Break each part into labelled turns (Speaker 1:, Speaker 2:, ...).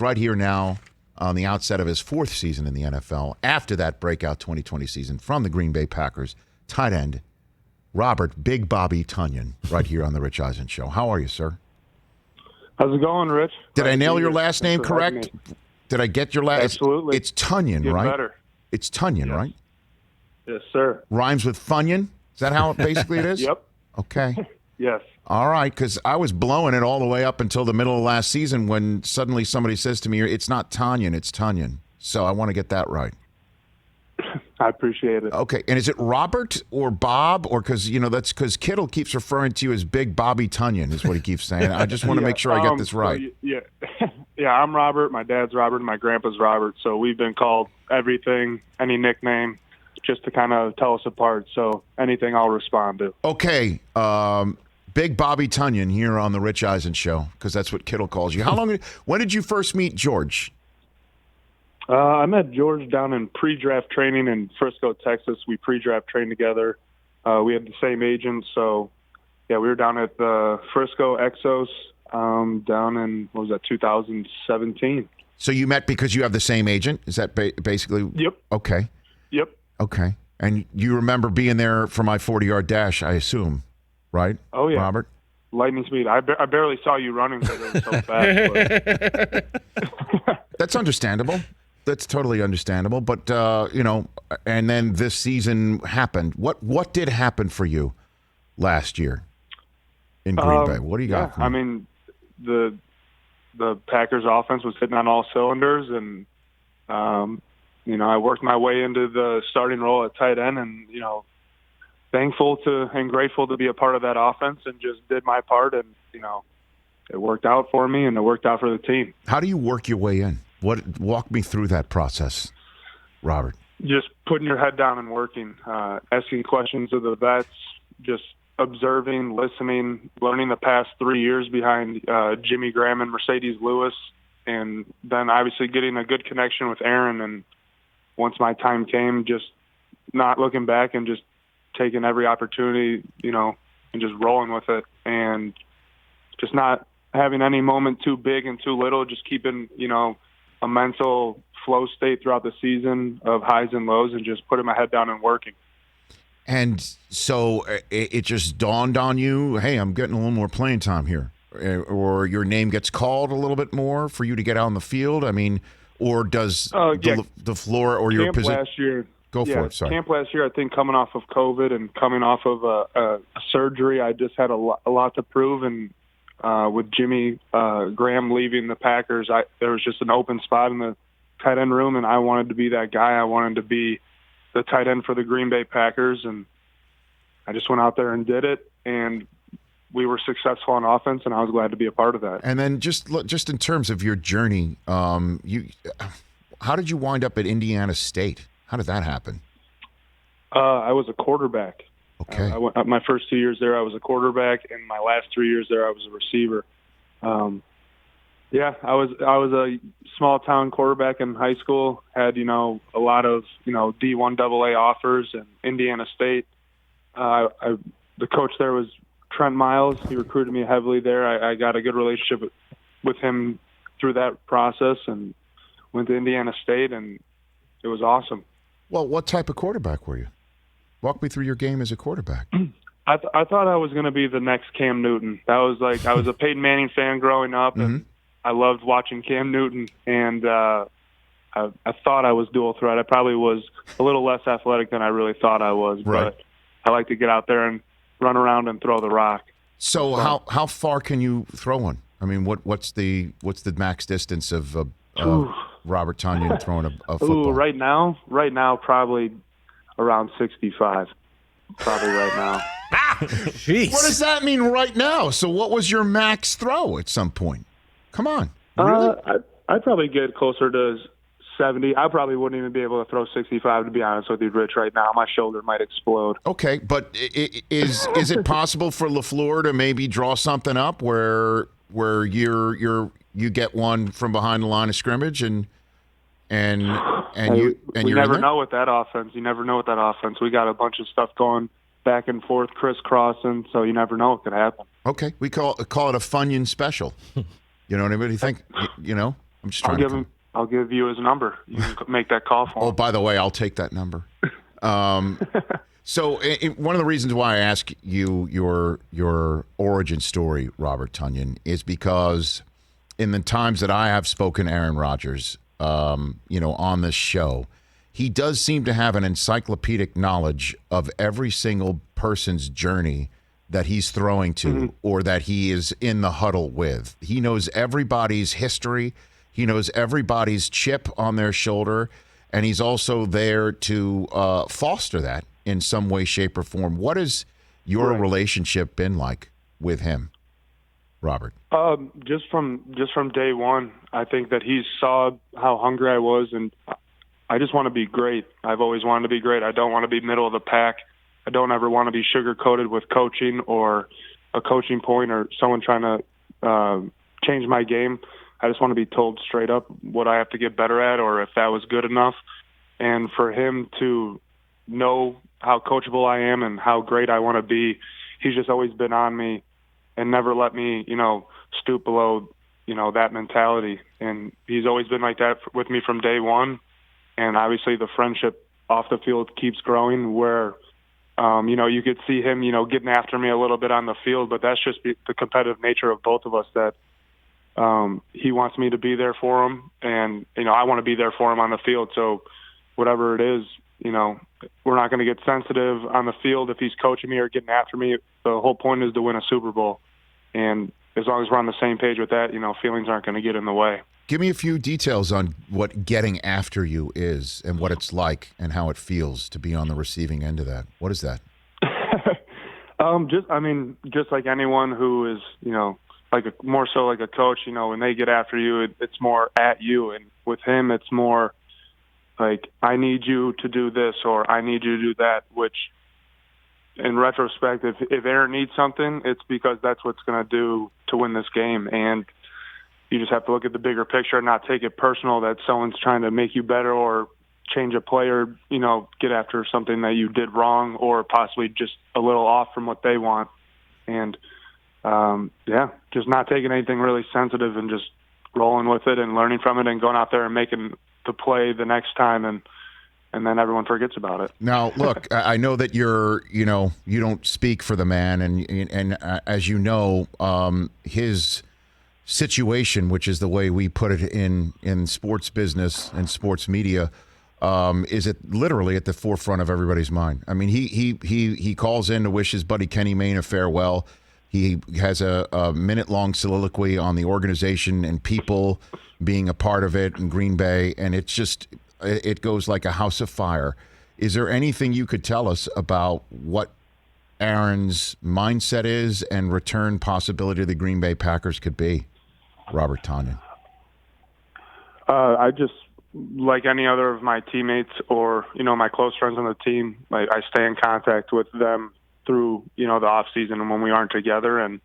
Speaker 1: right here now on the outset of his 4th season in the NFL, after that breakout 2020 season from the Green Bay Packers, tight end Robert Big Bobby Tonyan, right here on the Rich Eisen Show. How are you, sir?
Speaker 2: How's it going, Rich?
Speaker 1: Did I nail your last name correct? Did I get your last?
Speaker 2: Absolutely.
Speaker 1: It's Tonyan,
Speaker 2: Get
Speaker 1: right?
Speaker 2: better.
Speaker 1: It's Tonyan,
Speaker 2: Yes.
Speaker 1: right?
Speaker 2: Yes, sir.
Speaker 1: Rhymes with Funyun? Is that how it basically it is?
Speaker 2: Yep.
Speaker 1: Okay.
Speaker 2: Yes.
Speaker 1: All right, because I was blowing it all the way up until the middle of last season when suddenly somebody says to me, it's not Tonyan, it's Tonyan. So I want to get that right.
Speaker 2: I appreciate it.
Speaker 1: Okay, and is it Robert or Bob? Or that's because Kittle keeps referring to you as Big Bobby Tonyan is what he keeps saying. I just want to make sure I get this right.
Speaker 2: So, yeah. Yeah, I'm Robert. My dad's Robert. And my grandpa's Robert. So we've been called everything, any nickname, just to kind of tell us apart. So anything I'll respond to.
Speaker 1: Okay, Big Bobby Tonyan here on the Rich Eisen Show, because that's what Kittle calls you. When did you first meet George?
Speaker 2: I met George down in pre-draft training in Frisco, Texas. We pre-draft trained together. We had the same agent, so yeah, we were down at the Frisco Exos down in 2017.
Speaker 1: So you met because you have the same agent? Is that basically?
Speaker 2: Yep.
Speaker 1: Okay.
Speaker 2: Yep.
Speaker 1: Okay, and you remember being there for my 40-yard dash, I assume, right?
Speaker 2: Oh yeah,
Speaker 1: Robert.
Speaker 2: Lightning speed. I barely saw you running because it was so fast. But.
Speaker 1: That's understandable. That's totally understandable. But, and then this season happened. What did happen for you last year in Green Bay? What do you got?
Speaker 2: I mean, the Packers offense was hitting on all cylinders, and, I worked my way into the starting role at tight end, and, thankful and grateful to be a part of that offense, and just did my part, and, it worked out for me, and it worked out for the team.
Speaker 1: How do you work your way in? Walk me through that process, Robert.
Speaker 2: Just putting your head down and working, asking questions of the vets, just observing, listening, learning the past 3 years behind Jimmy Graham and Mercedes Lewis, and then obviously getting a good connection with Aaron. And once my time came, just not looking back and just taking every opportunity, and just rolling with it, and just not having any moment too big and too little, just keeping, a mental flow state throughout the season of highs and lows, and just putting my head down and working.
Speaker 1: And so it just dawned on you, hey, I'm getting a little more playing time here, or your name gets called a little bit more for you to get out on the field. I mean, or does the floor or your position?
Speaker 2: Last year,
Speaker 1: for it. Sorry.
Speaker 2: Camp last year, I think coming off of COVID and coming off of a surgery, I just had a lot to prove, and with Jimmy Graham leaving the Packers, there was just an open spot in the tight end room, and I wanted to be that guy. I wanted to be the tight end for the Green Bay Packers, and I just went out there and did it, and we were successful on offense, and I was glad to be a part of that.
Speaker 1: And then just in terms of your journey, how did you wind up at Indiana State? How did that happen?
Speaker 2: I was a quarterback.
Speaker 1: Okay.
Speaker 2: My first 2 years there, I was a quarterback, and my last 3 years there, I was a receiver. I was a small town quarterback in high school. Had a lot of D1 AA offers, and Indiana State. The coach there was Trent Miles. He recruited me heavily there. I got a good relationship with him through that process, and went to Indiana State, and it was awesome.
Speaker 1: Well, what type of quarterback were you? Walk me through your game as a quarterback.
Speaker 2: I thought I was going to be the next Cam Newton. I was a Peyton Manning fan growing up, and I loved watching Cam Newton. And I thought I was dual threat. I probably was a little less athletic than I really thought I was,
Speaker 1: right.
Speaker 2: But I like to get out there and run around and throw the rock.
Speaker 1: So how far can you throw one? I mean, what's the max distance of Robert Tonyan throwing a football?
Speaker 2: Ooh, right now, probably around 65. Probably right now.
Speaker 1: Jeez. What does that mean right now? So what was your max throw at some point? Come on. Really?
Speaker 2: I'd probably get closer to 70. I probably wouldn't even be able to throw 65, to be honest with you, Rich, right now. My shoulder might explode.
Speaker 1: Okay, but is it possible for LaFleur to maybe draw something up where you get one from behind the line of scrimmage and you
Speaker 2: never know with that offense. You never know with that offense. We got a bunch of stuff going back and forth, crisscrossing, so you never know what could happen.
Speaker 1: Okay, we call it a Funyun special. You know what I mean? You think, I'm just trying
Speaker 2: I'll give you his number. You can make that call for him.
Speaker 1: Oh, by the way, I'll take that number. So one of the reasons why I ask you your origin story, Robert Tonyan, is because in the times that I have spoken Aaron Rodgers, on this show, he does seem to have an encyclopedic knowledge of every single person's journey that he's throwing to or that he is in the huddle with. He knows everybody's history. He knows everybody's chip on their shoulder, and he's also there to foster that in some way, shape, or form. What has your relationship been like with him, Robert?
Speaker 2: Just from day one, I think that he saw how hungry I was, and I just want to be great. I've always wanted to be great. I don't want to be middle of the pack. I don't ever want to be sugar-coated with coaching or a coaching point or someone trying to change my game. I just want to be told straight up what I have to get better at or if that was good enough. And for him to know how coachable I am and how great I want to be, he's just always been on me and never let me, stoop below, that mentality. And he's always been like that with me from day one. And obviously the friendship off the field keeps growing where, you could see him, getting after me a little bit on the field, but that's just the competitive nature of both of us that he wants me to be there for him. And, I want to be there for him on the field. So whatever it is, we're not going to get sensitive on the field if he's coaching me or getting after me. The whole point is to win a Super Bowl. And as long as we're on the same page with that, feelings aren't going to get in the way.
Speaker 1: Give me a few details on what getting after you is and what it's like and how it feels to be on the receiving end of that. What is that?
Speaker 2: Just like anyone who is, more so like a coach, when they get after you, it's more at you. And with him, it's more like, I need you to do this or I need you to do that, which in retrospect, if Aaron needs something, it's because that's what's going to do to win this game. And you just have to look at the bigger picture and not take it personal that someone's trying to make you better or change a player, get after something that you did wrong or possibly just a little off from what they want. And, just not taking anything really sensitive and just rolling with it and learning from it and going out there and making the play the next time and then everyone forgets about it.
Speaker 1: Now, look, I know that you don't speak for the man, and as you know, his situation, which is the way we put it in sports business and sports media, is it literally at the forefront of everybody's mind. I mean, he calls in to wish his buddy Kenny Mayne a farewell. He has a minute-long soliloquy on the organization and people being a part of it in Green Bay, and it goes like a house of fire. Is there anything you could tell us about what Aaron's mindset is and return possibility of the Green Bay Packers could be, Robert Tonyan?
Speaker 2: I just, like any other of my teammates or, my close friends on the team, I stay in contact with them through, the off season and when we aren't together. And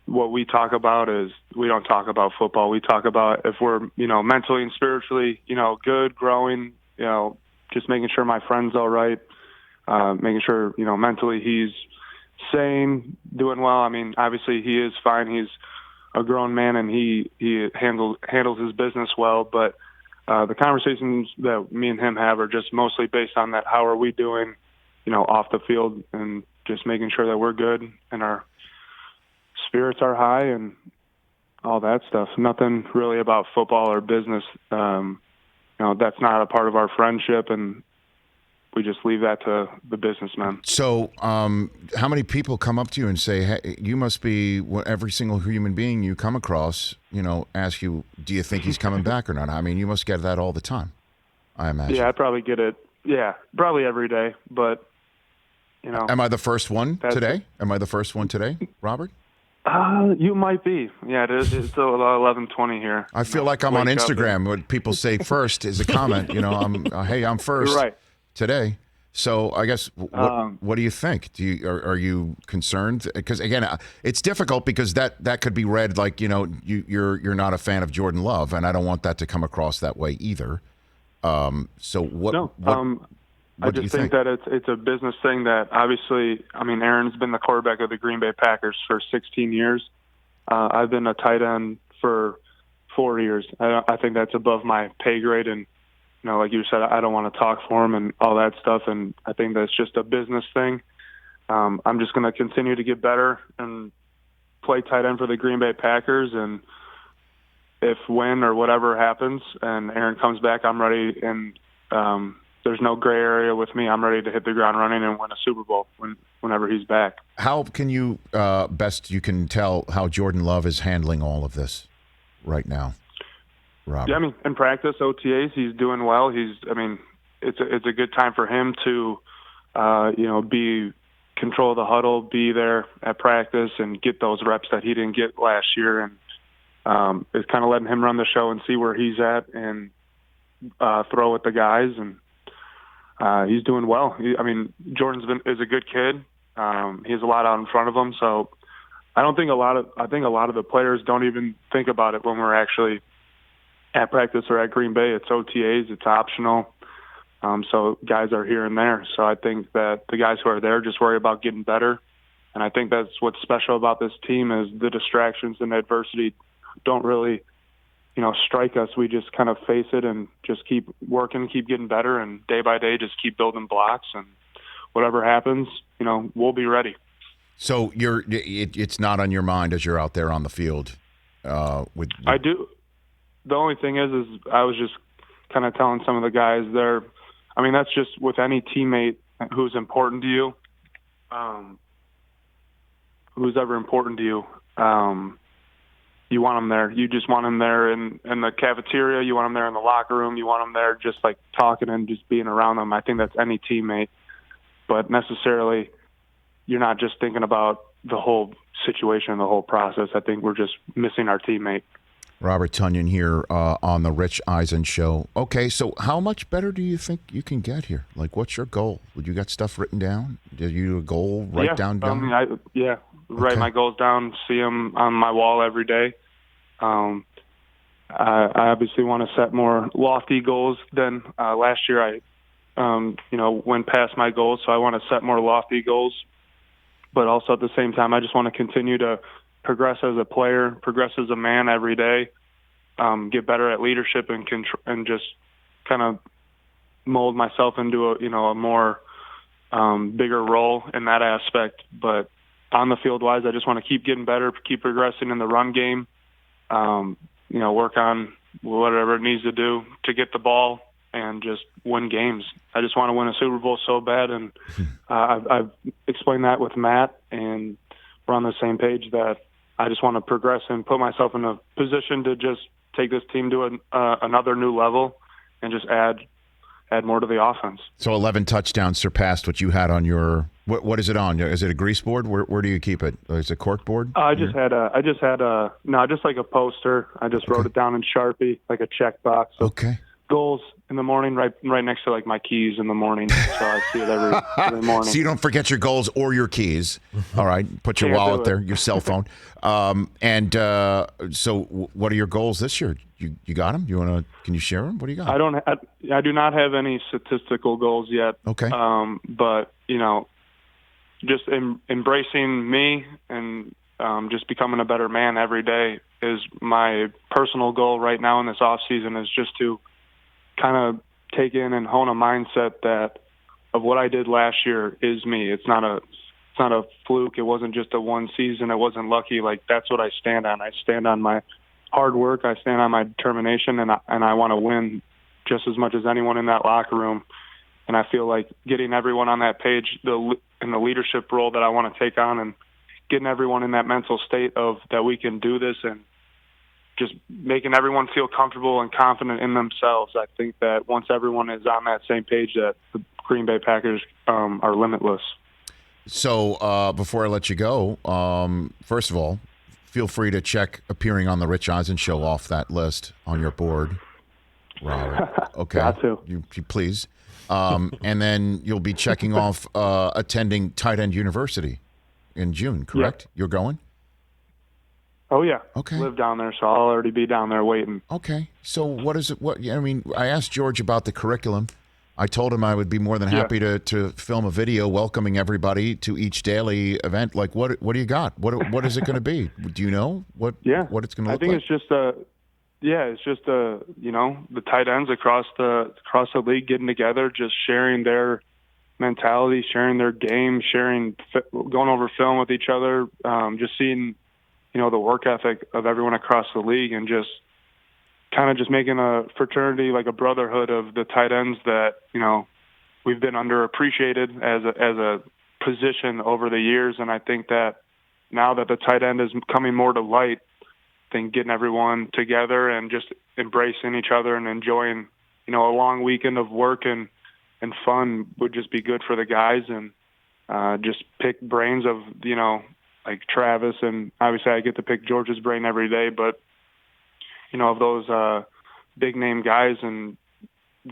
Speaker 2: what we talk about is we don't talk about football. We talk about if we're, mentally and spiritually, good, growing, just making sure my friend's all right, making sure, mentally he's sane, doing well. I mean, obviously he is fine. He's a grown man and he handles his business well. But the conversations that me and him have are just mostly based on that. How are we doing, off the field and just making sure that we're good and our spirits are high and all that stuff. Nothing really about football or business. That's not a part of our friendship, and we just leave that to the businessmen.
Speaker 1: So how many people come up to you and say, hey, you must be every single human being you come across, ask you, do you think he's coming back or not? I mean, you must get that all the time, I imagine.
Speaker 2: Yeah, I probably get it. Yeah, probably every day, but,
Speaker 1: Am I the first one today? Am I the first one today, Robert?
Speaker 2: You might be. Yeah, it is. It's 11:20 here.
Speaker 1: I feel like I'm on Instagram. What people say first is a comment. Hey, I'm first today. So I guess what do you think? Are you concerned? Because again, it's difficult because that could be read like you're not a fan of Jordan Love, and I don't want that to come across that way either. So what?
Speaker 2: No.
Speaker 1: What
Speaker 2: I just think that it's a business thing that obviously, Aaron's been the quarterback of the Green Bay Packers for 16 years. I've been a tight end for 4 years. I think that's above my pay grade, and like you said, I don't want to talk for him and all that stuff, and I think that's just a business thing. I'm just going to continue to get better and play tight end for the Green Bay Packers, and if when or whatever happens and Aaron comes back, I'm ready, and there's no gray area with me. I'm ready to hit the ground running and win a Super Bowl whenever he's back.
Speaker 1: How can you best you can tell how Jordan Love is handling all of this right now, Robert?
Speaker 2: Yeah, in practice, OTAs, he's doing well. It's a good time for him to, be control the huddle, be there at practice, and get those reps that he didn't get last year. And it's kind of letting him run the show and see where he's at and throw with the guys. And he's doing well. Jordan's is a good kid. He has a lot out in front of him. So I think a lot of the players don't even think about it when we're actually at practice or at Green Bay. It's OTAs. It's optional. So guys are here and there. So I think that the guys who are there just worry about getting better. And I think that's what's special about this team is the distractions and adversity don't really, strike us. We just kind of face it and just keep working, keep getting better, and day by day just keep building blocks. And whatever happens, we'll be ready.
Speaker 1: So it's not on your mind as you're out there on the field.
Speaker 2: I do. The only thing is I was just kind of telling some of the guys there. That's just with any teammate who's important to you, who's ever important to you. You want them there. You just want them there in the cafeteria. You want them there in the locker room. You want them there just like talking and just being around them. I think that's any teammate. But necessarily, you're not just thinking about the whole situation, the whole process. I think we're just missing our teammate.
Speaker 1: Robert Tonyan here on the Rich Eisen Show. Okay, so how much better do you think you can get here? Like, what's your goal? Would you got stuff written down? Did you a goal write down?
Speaker 2: Write my goals down, see them on my wall every day. I obviously want to set more lofty goals than last year. I went past my goals, so I want to set more lofty goals. But also at the same time, I just want to continue to progress as a player, progress as a man every day, get better at leadership and just kind of mold myself into a more bigger role in that aspect. But on the field wise, I just want to keep getting better, keep progressing in the run game, work on whatever it needs to do to get the ball and just win games. I just want to win a Super Bowl so bad. And I've explained that with Matt, and we're on the same page that I just want to progress and put myself in a position to just take this team to another new level and just add more to the offense.
Speaker 1: So 11 touchdowns surpassed what you had on your what is it on? Is it a grease board? Where do you keep it? Is it a cork board?
Speaker 2: Just like a poster. I just wrote it down in Sharpie, like a check box. So
Speaker 1: okay.
Speaker 2: Goals in the morning, right next to like my keys in the morning. So I see it every morning.
Speaker 1: So you don't forget your goals or your keys. All right, put your wallet there, your cell phone. So what are your goals this year? You got them? Can you share them? What do you got?
Speaker 2: I do not have any statistical goals yet.
Speaker 1: Okay.
Speaker 2: But just embracing me and just becoming a better man every day is my personal goal right now in this off season. Is just to kind of take in and hone a mindset that of what I did last year is me. It's not a fluke. It wasn't just a one season. It wasn't lucky. Like, that's what I stand on. I stand on my hard work. I stand on my determination, and I want to win just as much as anyone in that locker room. And I feel like getting everyone on that page, in the leadership role that I want to take on, and getting everyone in that mental state of that we can do this, and just making everyone feel comfortable and confident in themselves. I think that once everyone is on that same page, that the Green Bay Packers are limitless.
Speaker 1: So before I let you go, first of all, feel free to check appearing on the Rich Eisen Show off that list on your board, Robert. Okay,
Speaker 2: got to.
Speaker 1: You please. And then you'll be checking off attending Tight End University in June, correct? Yep. You're going?
Speaker 2: Oh, yeah.
Speaker 1: Okay.
Speaker 2: Live down there, so I'll already be down there waiting.
Speaker 1: Okay. So what is it? I asked George about the curriculum. I told him I would be more than happy to film a video welcoming everybody to each daily event. Like, what do you got? What is it going to be? Do you know what it's going to look like?
Speaker 2: I think it's just yeah, it's just the tight ends across the league getting together, just sharing their mentality, sharing their game, going over film with each other, just seeing the work ethic of everyone across the league, and just kind of just making a fraternity, like a brotherhood of the tight ends that we've been underappreciated as a position over the years. And I think that now that the tight end is coming more to light, I think getting everyone together and just embracing each other and enjoying, a long weekend of work and fun would just be good for the guys. And just pick brains of, like Travis, and obviously I get to pick George's brain every day, but, of those big name guys, and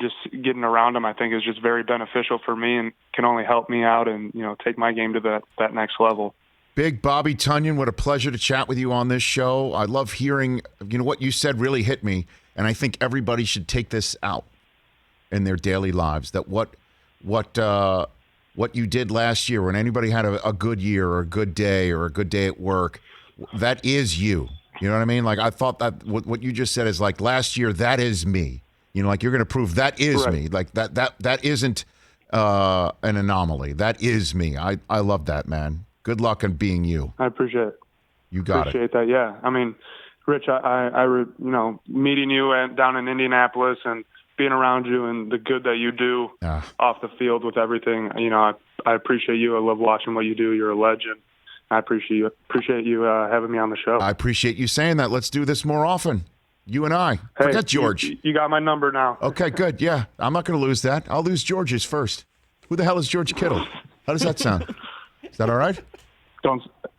Speaker 2: just getting around them, I think is just very beneficial for me and can only help me out and, take my game to that next level.
Speaker 1: Big Bobby Tonyan, what a pleasure to chat with you on this show. I love hearing, what you said really hit me, and I think everybody should take this out in their daily lives, that what you did last year, when anybody had a good year or a good day at work, that is you. You know what I mean? Like, I thought that what you just said is like, last year, that is me. Like, you're going to prove that is me. Like, that isn't an anomaly. That is me. I love that, man. Good luck on being you.
Speaker 2: I appreciate it.
Speaker 1: You got
Speaker 2: it. Appreciate that. Yeah. I mean, Rich, I meeting you down in Indianapolis and being around you and the good that you do off the field with everything. I appreciate you. I love watching what you do. You're a legend. I appreciate you having me on the show.
Speaker 1: I appreciate you saying that. Let's do this more often. You and I.
Speaker 2: Hey,
Speaker 1: forget George.
Speaker 2: You got my number now.
Speaker 1: Okay, good. Yeah, I'm not going to lose that. I'll lose George's first. Who the hell is George Kittle? How does that sound? Is that all right?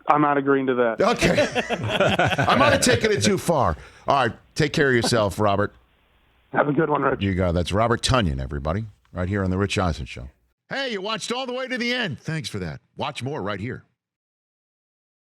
Speaker 2: I'm not agreeing to that.
Speaker 1: Okay. I might have taken it too far. All right. Take care of yourself, Robert.
Speaker 2: Have a good one, Rich.
Speaker 1: You got it. That's Robert Tonyan, everybody, right here on The Rich Eisen Show. Hey, you watched all the way to the end. Thanks for that. Watch more right here.